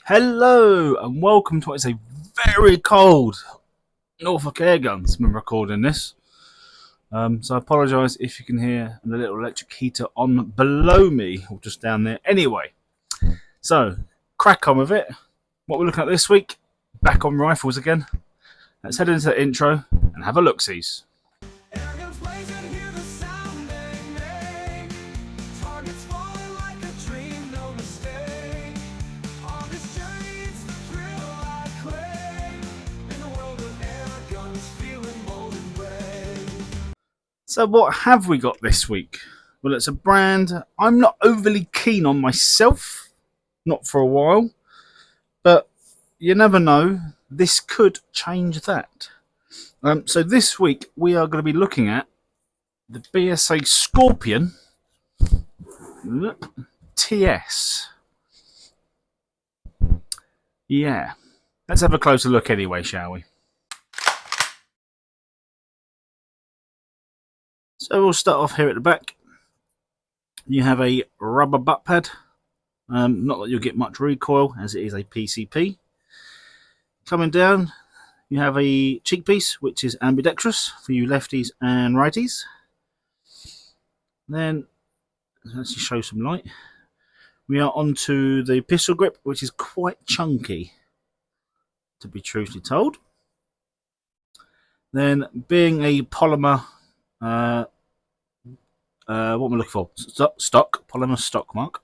Hello and welcome to what is a very cold Norfolk Airguns. I'm recording this, so I apologise if you can hear the little electric heater on below me or just down there. Anyway, so crack on with it. What we're looking at this week, back on rifles again. Let's head into the intro and have a look-sees. So what have we got this week? Well, it's a brand I'm not overly keen on myself, not for a while, but you never know, this could change that. So this week we are going to be looking at the BSA Scorpion TS. Yeah, let's have a closer look anyway, shall we? So we'll start off here at the back. You have a rubber butt pad. Not that you'll get much recoil as it is a PCP. Coming down, you have a cheek piece which is ambidextrous for you lefties and righties. Then, let's just show some light. We are onto the pistol grip, which is quite chunky, to be truthfully told. Then, being a polymer, what am I looking for? Polymer stock mark.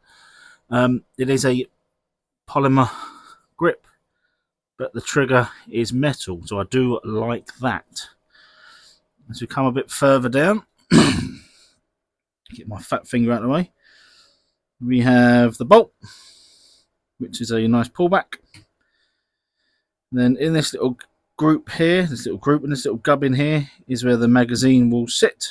It is a polymer grip, but the trigger is metal, so I do like that. As we come a bit further down, get my fat finger out of the way, we have the bolt, which is a nice pullback. Then in this little group here, this little group and this little gubbin here is where the magazine will sit.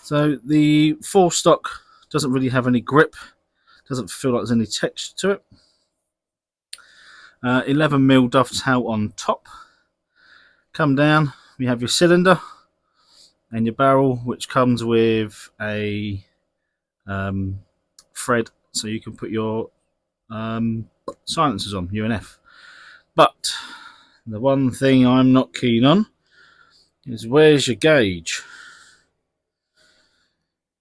So the 4-stock doesn't really have any grip, doesn't feel like there's any texture to it. 11mm dovetail on top. Come down, we have your cylinder and your barrel, which comes with a thread, so you can put your silencers on, UNF. But the one thing I'm not keen on is where's your gauge?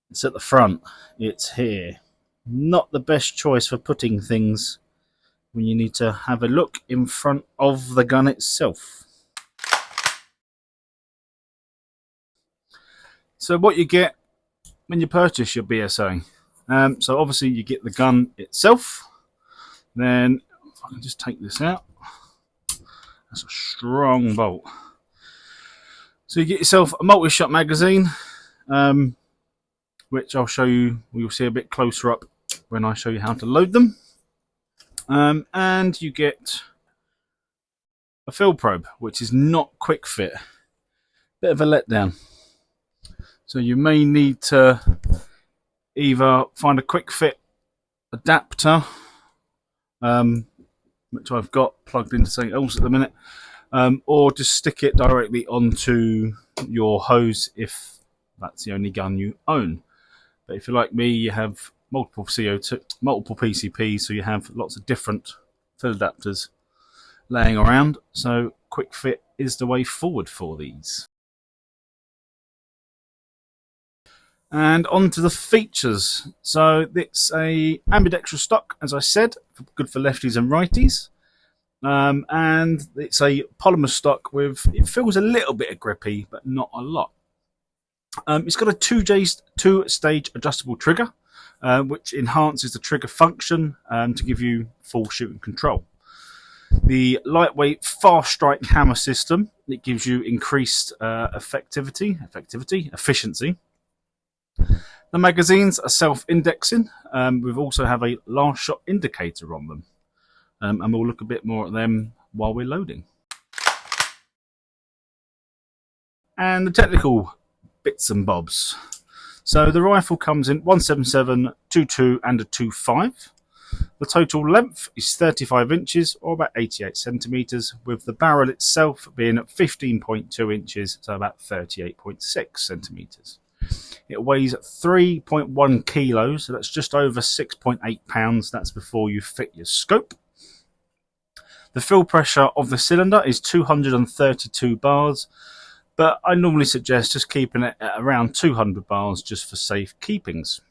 It's at the front, it's here. Not the best choice for putting things when you need to have a look in front of the gun itself. So what you get when you purchase your BSA, so obviously you get the gun itself. Then if I can just take this out, that's a strong bolt. So you get yourself a multi-shot magazine, which I'll show you, we'll see a bit closer up when I show you how to load them. And you get a field probe, which is not quick fit. Bit of a letdown. So you may need to either find a quick fit adapter, which I've got plugged into something else at the minute, or just stick it directly onto your hose if that's the only gun you own. But if you're like me, you have multiple CO2, multiple PCPs, so you have lots of different field adapters laying around. So quick fit is the way forward for these. And on to the features. So it's a ambidextrous stock, as I said, good for lefties and righties. And it's a polymer stock with, it feels a little bit of grippy, but not a lot. It's got a two-stage adjustable trigger, which enhances the trigger function to give you full shooting control. The lightweight fast strike hammer system, it gives you increased efficiency. The magazines are self-indexing. We also have a last shot indicator on them, and we'll look a bit more at them while we're loading. And the technical bits and bobs. So the rifle comes in 177, 22 and a 25. The total length is 35 inches or about 88 centimeters, with the barrel itself being at 15.2 inches, so about 38.6 centimeters. It weighs 3.1 kilos, so that's just over 6.8 pounds. That's before you fit your scope. The fill pressure of the cylinder is 232 bars, but I normally suggest just keeping it at around 200 bars just for safe keepings.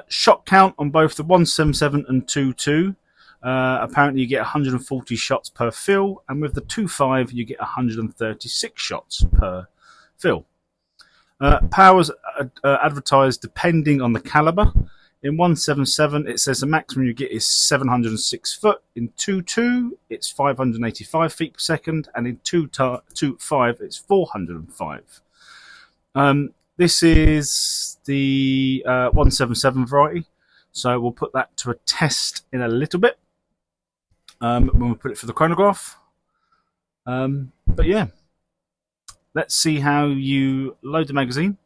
Shot count on both the 177 and 22. Apparently you get 140 shots per fill, and with the 2.5 you get 136 shots per fill. Powers advertised depending on the caliber. In 177 it says the maximum you get is 706 foot. In 2.2 it's 585 feet per second, and in 2.5 it's 405. This is the 177 variety, so we'll put that to a test in a little bit when we put it for the chronograph. But yeah, let's see how you load the magazine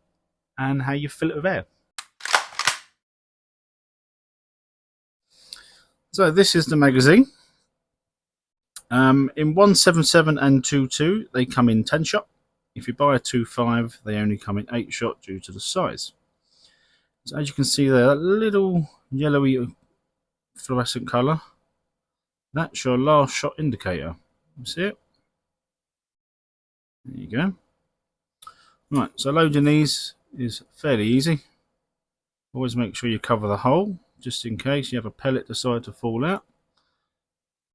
and how you fill it with air. So this is the magazine. In 177 and 22 they come in 10 shot. If you buy a 2.5 they only come in 8 shot due to the size. So as you can see there, that little yellowy fluorescent colour, that's your last shot indicator. You see it? There you go. Right, so loading these is fairly easy. Always make sure you cover the hole, just in case you have a pellet decide to fall out.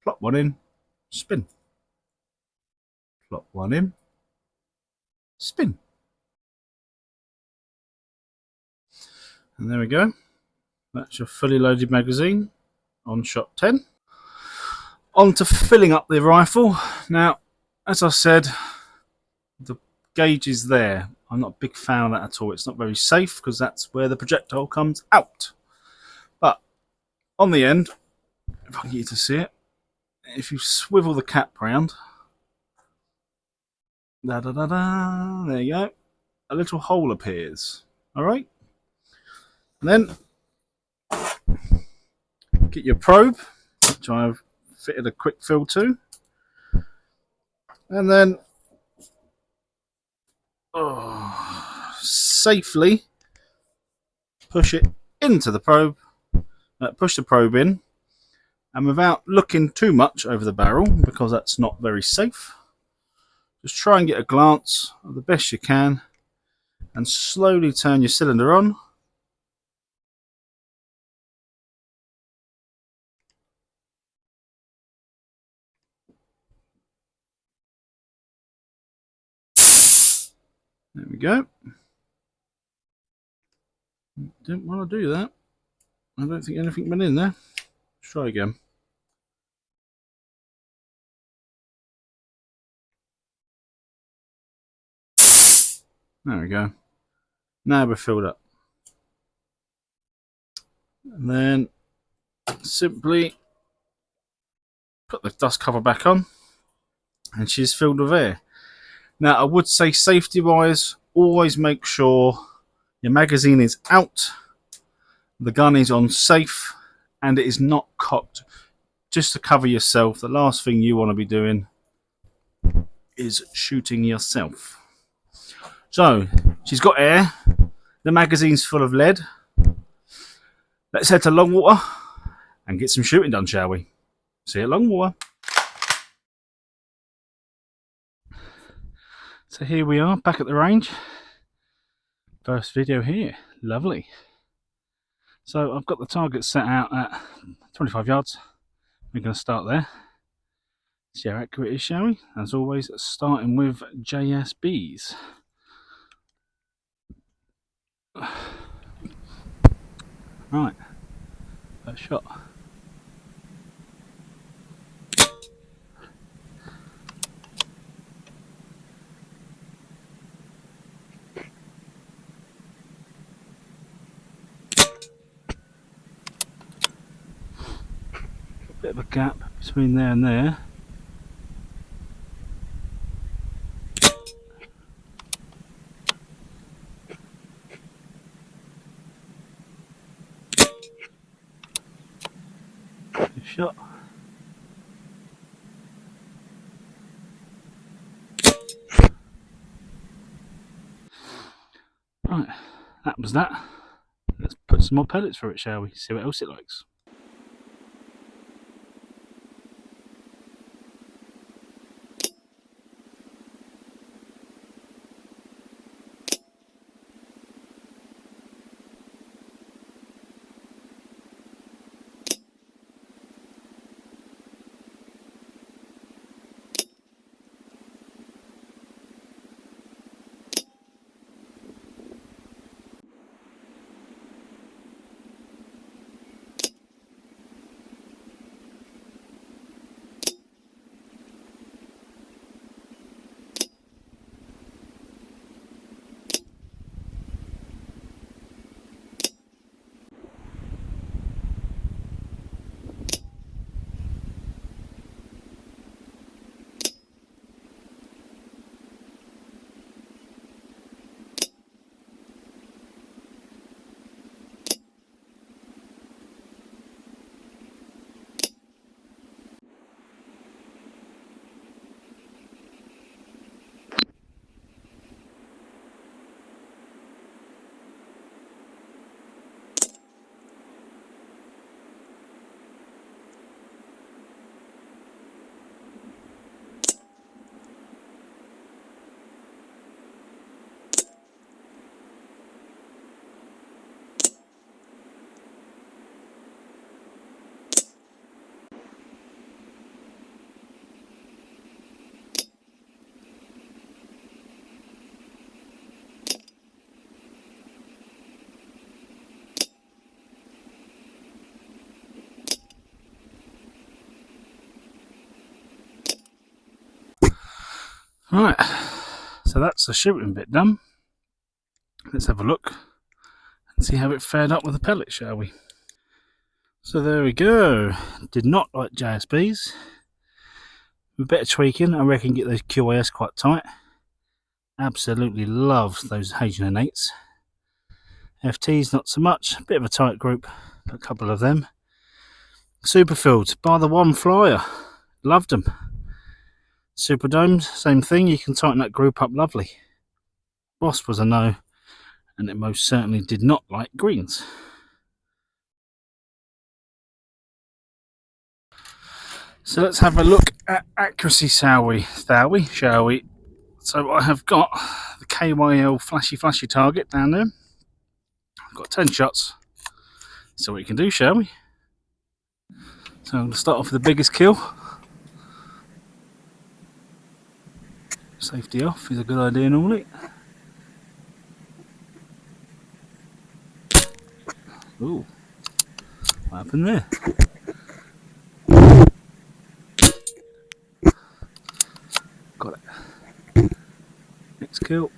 Plop one in, spin. Plop one in, spin. And there we go. That's your fully loaded magazine on shot 10. On to filling up the rifle. Now, as I said, the gauge is there. I'm not a big fan of that at all. It's not very safe because that's where the projectile comes out. But on the end, if I can get you to see it, if you swivel the cap round, there you go, a little hole appears. Alright? Then get your probe, which I've fitted a quick fill to, and then safely push it into the probe, push the probe in, and without looking too much over the barrel, because that's not very safe, just try and get a glance of the best you can, and slowly turn your cylinder on. There we go. Didn't want to do that. I don't think anything went in there. Let's try again. There we go. Now we're filled up. And then simply put the dust cover back on, and she's filled with air. Now I would say safety wise, always make sure your magazine is out, the gun is on safe, and it is not cocked. Just to cover yourself, the last thing you want to be doing is shooting yourself. So she's got air, the magazine's full of lead. Let's head to Longwater and get some shooting done, shall we? See you at Longwater. So here we are, back at the range. First video here, lovely. So I've got the target set out at 25 yards. We're going to start there. See how accurate it is, shall we? As always, starting with JSBs. Right, first shot. Bit of a gap between there and there. Good shot. that was that. Let's put some more pellets for it, shall we? See what else it likes. Right, so that's the shooting bit done. Let's have a look and see how it fared up with the pellet, shall we? So there we go. Did not like JSBs. With a bit of tweaking, I reckon get those QAS quite tight. Absolutely loves those H&N8s. FTs not so much, a bit of a tight group, a couple of them. Superfields, bar the one flyer, loved them. Superdomes, same thing, you can tighten that group up lovely. Boss was a no, and it most certainly did not like greens. So let's have a look at accuracy, shall we? So I have got the KYL flashy target down there. I've got 10 shots. So what we can do, shall we? So I'm going to start off with the biggest kill. Safety off is a good idea normally. Ooh, what happened there? Got it. Next kill.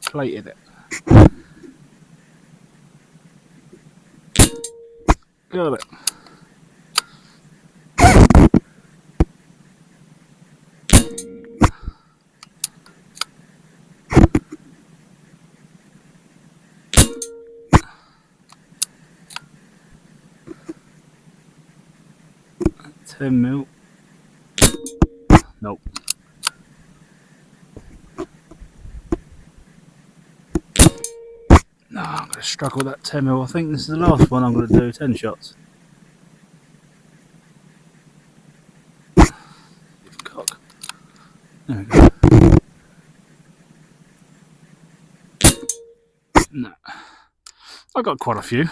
Plated it. Got it. $10 Nope. No, I'm going to struggle with that $10 I think this is the last one I'm going to do, 10 shots. Cock. There we go. No. I got quite a few.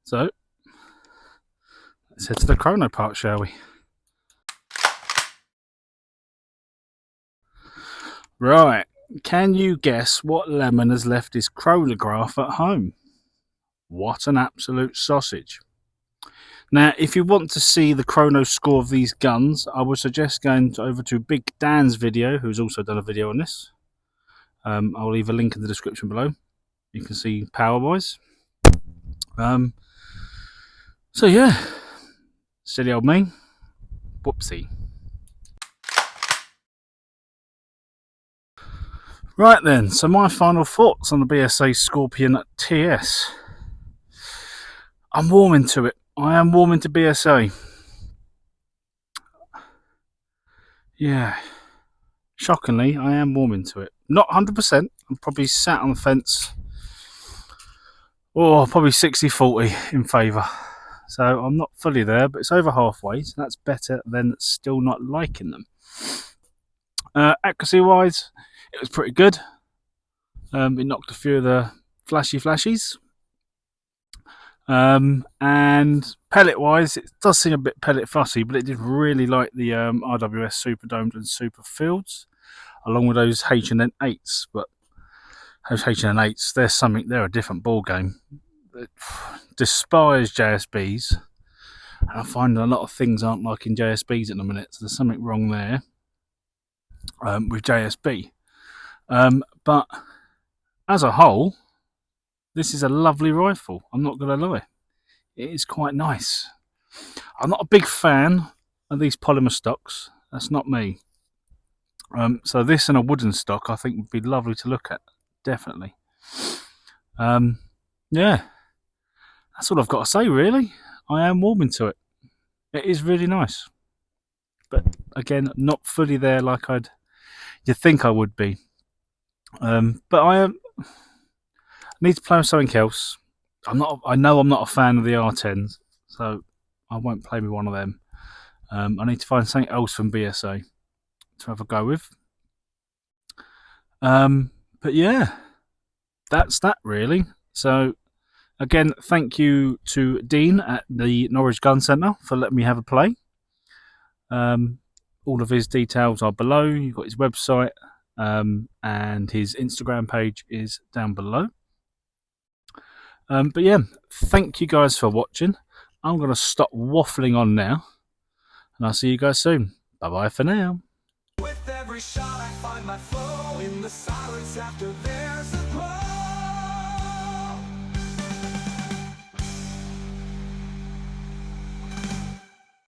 So, let's head to the chrono part, shall we? Right, can you guess what lemon has left his chronograph at home? What an absolute sausage. Now, if you want to see the chrono score of these guns, I would suggest going over to Big Dan's video, who's also done a video on this. I'll leave a link in the description below. You can see power-wise. So yeah, silly old me. Whoopsie. Right then, so my final thoughts on the BSA Scorpion TS. I'm warming to it. I am warming to BSA. Yeah, shockingly, I am warming to it. Not 100%. I'm probably sat on the fence. Or probably 60-40 in favour. So I'm not fully there, but it's over halfway. So that's better than still not liking them. Accuracy wise, it was pretty good. It knocked a few of the flashies. And pellet wise, it does seem a bit pellet fussy, but it did really like the RWS Super Domed and Super Fields, along with those H&N8s. But those H&N8s, they're a different ball game. Despise JSBs. I find a lot of things aren't liking JSBs at the minute, so there's something wrong there with JSB. But as a whole, this is a lovely rifle. I'm not going to lie. It is quite nice. I'm not a big fan of these polymer stocks. That's not me. So this and a wooden stock I think would be lovely to look at. Definitely. Yeah. That's all I've got to say, really. I am warming to it. It is really nice. But again, not fully there like you'd think I would be. But I need to play with something else. I know I'm not a fan of the R10s, so I won't play with one of them. I need to find something else from BSA to have a go with. But yeah, that's that really. So again, thank you to Dean at the Norwich Gun Centre for letting me have a play. All of his details are below. You've got his website, and his Instagram page is down below. But yeah, thank you guys for watching. I'm going to stop waffling on now, and I'll see you guys soon. Bye bye for now. With every shot I find my flow in the silence after this.